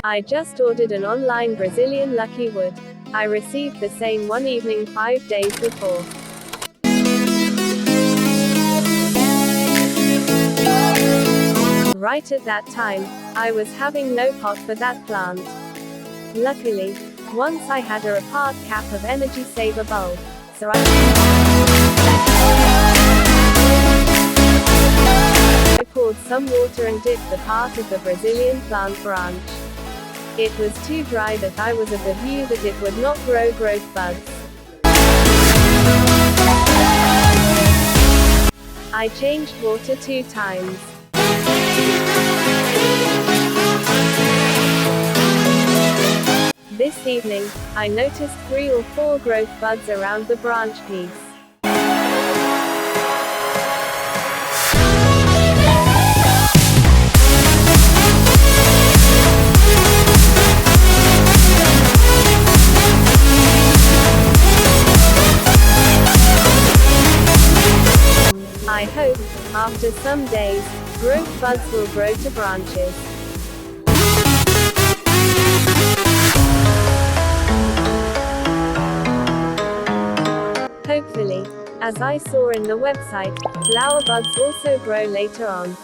I just ordered an online Brazilian lucky wood. I received the same one evening 5 days before. Right at that time, I was having no pot for that plant. Luckily, once I had a AurBaat cap of energy saver bulb, so I poured some water and dipped the part of the Brazilian plant branch. It was too dry that I was of the view that it would not grow growth buds. I changed water 2 times. This evening, I noticed 3 or 4 growth buds around the branch piece. I hope, after some days, growth buds will grow to branches. Hopefully, as I saw in the website, flower buds also grow later on.